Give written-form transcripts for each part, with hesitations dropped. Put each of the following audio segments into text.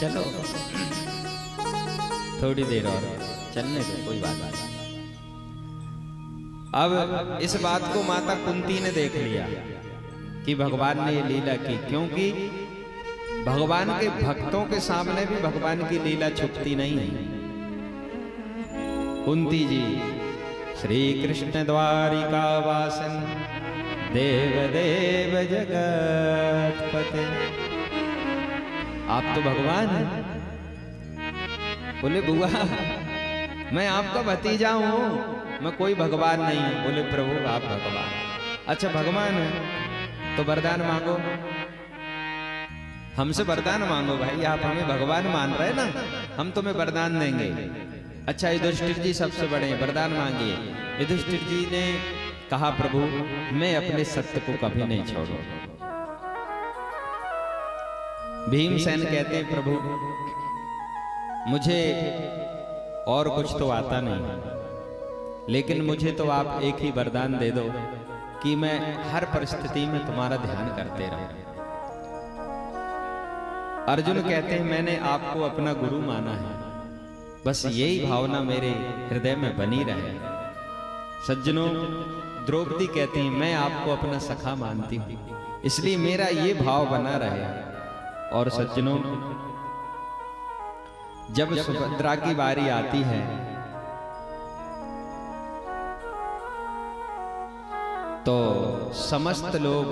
चलो थोड़ी देर और चलने दो, कोई बात नहीं। अब इस बात को माता कुंती ने देख लिया कि भगवान ने ये लीला की, क्योंकि भगवान के भक्तों के सामने भी भगवान की लीला छुपती नहीं है। कुंती जी श्री कृष्ण द्वारिका वासन देव देव जगतपते, आप तो भगवान हैं। बोले बुआ मैं आपका भतीजा हूं, मैं कोई भगवान नहीं हूं। बोले प्रभु आप भगवान। अच्छा भगवान है तो वरदान मांगो, हमसे वरदान मांगो भाई, आप हमें भगवान मान रहे ना, हम तुम्हें वरदान देंगे। अच्छा युधिष्ठिर जी सबसे बड़े हैं, वरदान मांगिए। युधिष्ठिर जी ने कहा प्रभु मैं अपने सत्य को कभी नहीं छोड़ूंगा। भीमसेन कहते हैं प्रभु मुझे और कुछ तो आता नहीं, लेकिन मुझे तो आप एक ही वरदान दे दो कि मैं हर परिस्थिति में तुम्हारा ध्यान करते रहूं। अर्जुन कहते हैं मैंने आपको अपना गुरु माना है, बस यही भावना मेरे हृदय में बनी रहे। सज्जनों द्रौपदी कहती हैं मैं आपको अपना सखा मानती हूं, इसलिए मेरा ये भाव बना रहे। और सज्जनों जब सुभद्रा की बारी आती है तो समस्त लोग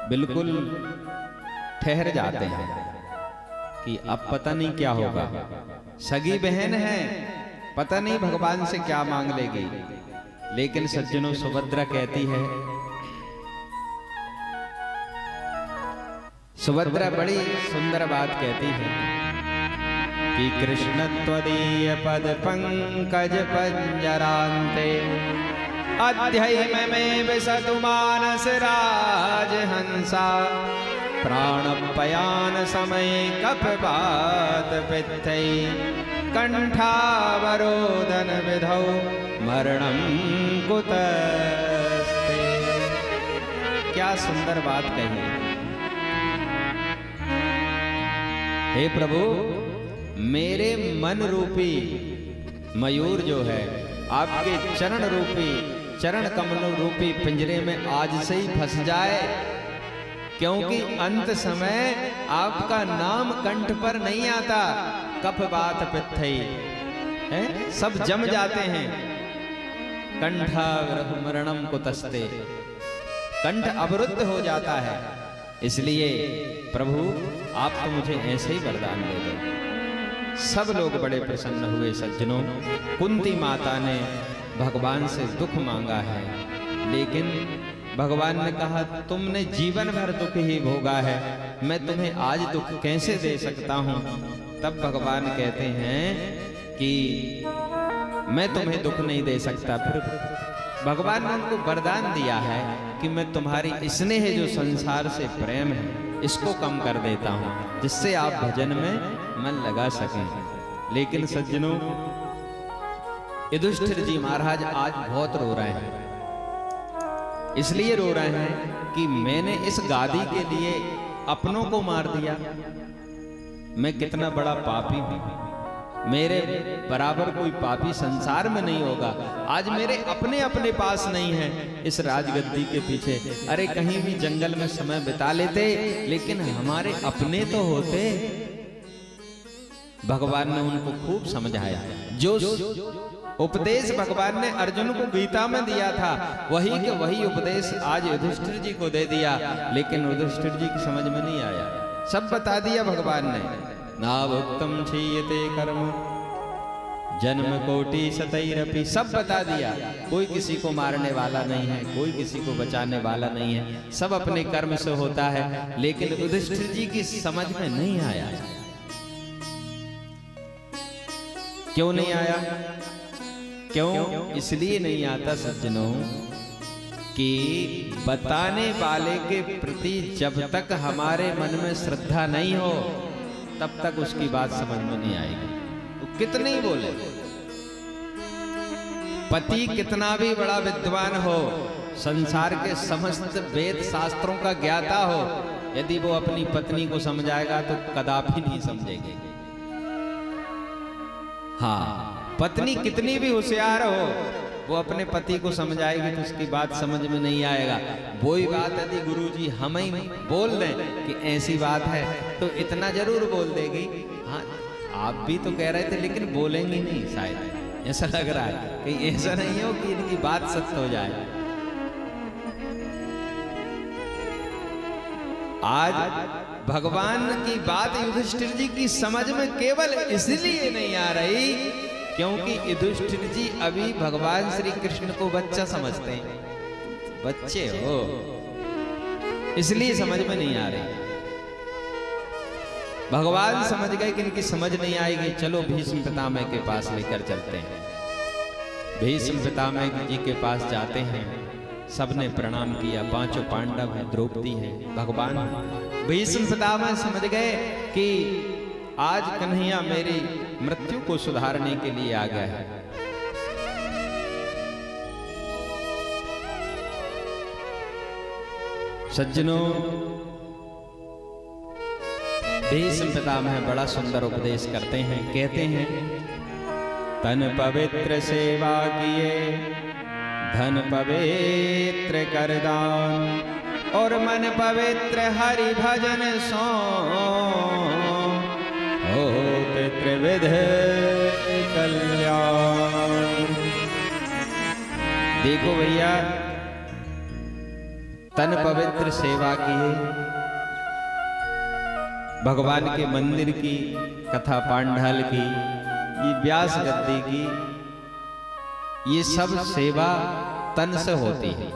बिल्कुल ठहर जाते हैं कि अब पता नहीं क्या होगा। सगी बहन है, पता नहीं भगवान से क्या मांग लेगी। लेकिन सज्जनों सुभद्रा कहती है, सुभद्रा बड़ी सुंदर बात कहती है कि कृष्ण त्वदीय पद पंकज पंजरान्ते अध्ययन विसतु मानस राजहंसा प्राणपयान समय कपवात पित्तै कंठावरोदन विधौ मरणं कुतस्ते। क्या सुंदर बात कही। हे प्रभु मेरे मन रूपी मयूर जो है आपके चरण रूपी चरण कमल रूपी पिंजरे में आज से ही फंस जाए, क्योंकि अंत समय आपका नाम कंठ पर नहीं आता। कफ बात पित्थई है, सब जम जाते हैं। कंठा मरणम कुतस्ते, कंठ अवरुद्ध हो जाता है। इसलिए प्रभु आप तो मुझे ऐसे ही वरदान दे दो। सब लोग बड़े प्रसन्न हुए। सज्जनों कुंती माता ने भगवान से दुख मांगा है, लेकिन भगवान ने कहा तुमने जीवन भर दुख ही भोगा है, मैं तुम्हें आज दुख कैसे दे सकता हूं। तब भगवान कहते हैं कि मैं तुम्हें दुख नहीं दे सकता। फिर भगवान ने उनको वरदान दिया है कि मैं तुम्हारी स्नेह जो संसार से प्रेम है इसको कम कर देता हूं, जिससे आप भजन में मन लगा सकें। लेकिन सज्जनों युधिष्ठिर जी महाराज आज बहुत रो रहे हैं। इसलिए रो रहे हैं कि मैंने इस गादी के लिए अपनों को मार दिया। मैं कितना बड़ा पापी हूं, मेरे बराबर कोई पापी संसार में नहीं होगा। आज मेरे अपने अपने पास नहीं है इस राजगद्दी के पीछे। अरे कहीं भी जंगल में समय बिता लेते, लेकिन हमारे अपने तो होते। भगवान ने उनको खूब समझाया। जो उपदेश भगवान ने अर्जुन को गीता में दिया था, वही के वही उपदेश आज युधिष्ठिर जी को दे दिया। लेकिन युधिष्ठिर जी की समझ में नहीं आया। सब बता दिया भगवान ने। नावुक्तम क्षीयते कर्म जन्म कोटि सतैरपि, सब बता दिया। कोई किसी को मारने वाला नहीं है, कोई किसी को बचाने वाला नहीं है, सब अपने कर्म से होता है। लेकिन युधिष्ठिर जी की समझ में नहीं आया। क्यों नहीं आया? क्यों? इसलिए नहीं आता सज्जनों कि बताने वाले के प्रति जब तक हमारे मन में श्रद्धा नहीं हो तब तक उसकी बात समझ में नहीं आएगी। तो कितने ही बोले, पति कितना भी बड़ा विद्वान हो, संसार के समस्त वेद शास्त्रों का ज्ञाता हो, यदि वो अपनी पत्नी को समझाएगा तो कदापि नहीं समझेगी। हाँ, पत्नी कितनी भी होशियार हो, वो अपने पति को समझाएगी तो उसकी बात समझ में नहीं आएगा। वही बात यदि गुरुजी हम ही बोल दें कि ऐसी बात है तो इतना जरूर बोल देगी। हाँ, आप भी तो कह रहे थे लेकिन बोलेंगी नहीं, शायद ऐसा लग रहा है कि ऐसा नहीं हो कि इनकी बात सत्य हो जाए। आज भगवान की बात युधिष्ठिर जी की समझ में केवल इसलिए नहीं आ रही क्योंकि युधिष्ठिर जी अभी भगवान श्री कृष्ण को बच्चा समझते हैं। बच्चे हो इसलिए समझ में नहीं आ रही। भगवान समझ गए कि इनकी समझ नहीं आएगी, चलो भीष्म पितामह के पास लेकर चलते हैं। भीष्म पितामह जी के पास जाते हैं, सबने प्रणाम किया, पांचों पांडव हैं, द्रौपदी है, भगवान। भीष्म पितामह समझ गए कि आज कन्हैया मेरी मृत्यु को सुधारने के लिए आ गया है। सज्जनों, भीष्म पितामह बड़ा सुंदर उपदेश करते हैं। कहते हैं, तन पवित्र सेवा किए, धन पवित्र कर दान, और मन पवित्र हरि भजन सो, होत त्रिविध कल्याण। देखो भैया, तन पवित्र सेवा किए, भगवान के मंदिर की, कथा पांडाल की, ये व्यास गद्दी की, ये सब सेवा तन से होती है।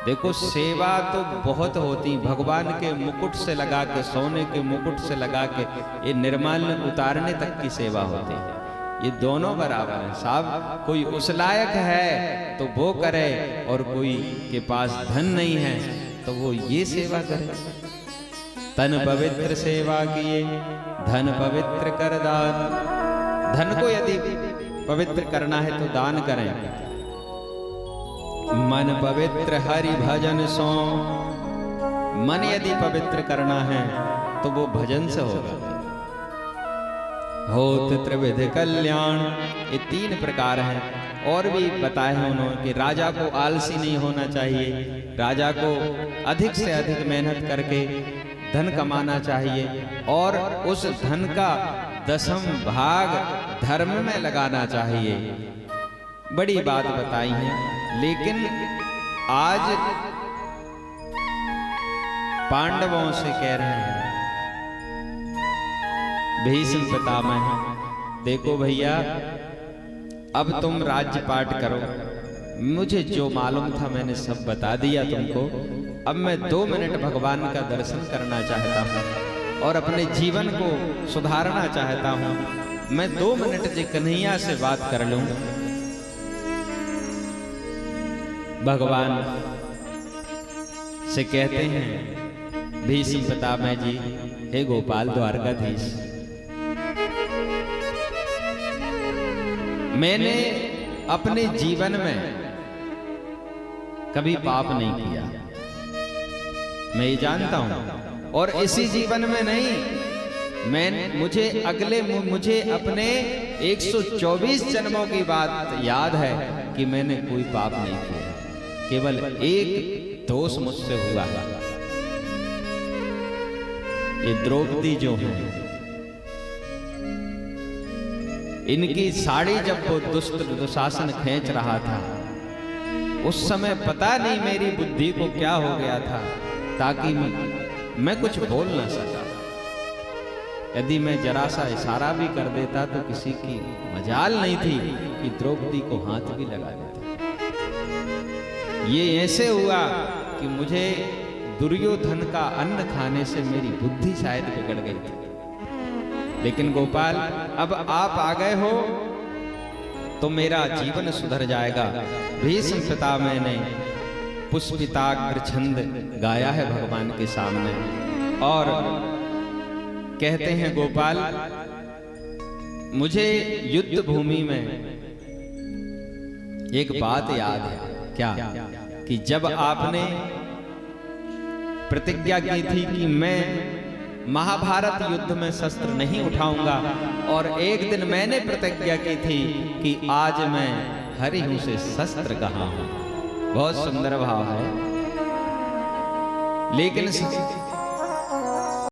देखो सेवा तो बहुत होती, भगवान के मुकुट से लगा के, सोने के मुकुट से लगा के ये निर्माल्य उतारने तक की सेवा होती है। ये दोनों बराबर है साहब। कोई उस लायक है तो वो करे, और कोई के पास धन नहीं है तो वो ये सेवा करे। तन पवित्र सेवा किए, धन पवित्र कर दान। धन को यदि पवित्र करना है तो दान करें। मन पवित्र हरि भजन सो, मन यदि पवित्र करना है तो वो भजन से होगा। होत त्रिविध कल्याण, ये 3 प्रकार हैं। और भी बताए हैं उन्होंने कि राजा को आलसी नहीं होना चाहिए, राजा को अधिक से अधिक मेहनत करके धन कमाना चाहिए, और उस धन का 10वां भाग धर्म में लगाना चाहिए। बड़ी बात बताई है। लेकिन आज पांडवों से कह रहे हैं भीष्म पितामह, देखो भैया अब तुम राज्य पाठ करो। मुझे जो मालूम था मैंने सब बता दिया तुमको। अब मैं 2 मिनट भगवान का दर्शन करना चाहता हूँ और अपने जीवन को सुधारना चाहता हूँ। मैं 2 मिनट जी कन्हैया से बात कर लूं। भगवान से कहते हैं भीष्म पितामह जी, हे गोपाल द्वारकाधीश, मैंने अपने जीवन में कभी पाप नहीं किया, मैं ये जानता हूं। और इसी जीवन में नहीं, मुझे अपने 124 जन्मों की बात याद है कि मैंने कोई पाप नहीं किया। केवल एक दोष मुझसे हुआ है। ये द्रौपदी जो है, इनकी साड़ी जब वो दुशासन खींच रहा था, उस समय पता नहीं मेरी बुद्धि को क्या हो गया था, ताकि मैं कुछ बोल ना सका। यदि मैं जरा सा इशारा भी कर देता तो किसी की मजाल नहीं थी कि द्रौपदी को हाथ भी लगा देता। ये ऐसे हुआ कि मुझे दुर्योधन का अन्न खाने से मेरी बुद्धि शायद बिगड़ गई थी। लेकिन गोपाल, अब आप आ गए हो तो मेरा जीवन सुधर जाएगा। भीष्म पितामह ने पुष्पिताग्र छंद गाया है भगवान के सामने, और कहते हैं गोपाल, मुझे युद्ध भूमि में एक बात याद है। क्या? कि जब आपने प्रतिज्ञा की थी कि मैं महाभारत युद्ध में शस्त्र नहीं उठाऊंगा, और एक दिन मैंने प्रतिज्ञा की थी कि आज मैं हरि हूं से शस्त्र कहां हूं। बहुत सुंदर भाव है। लेकिन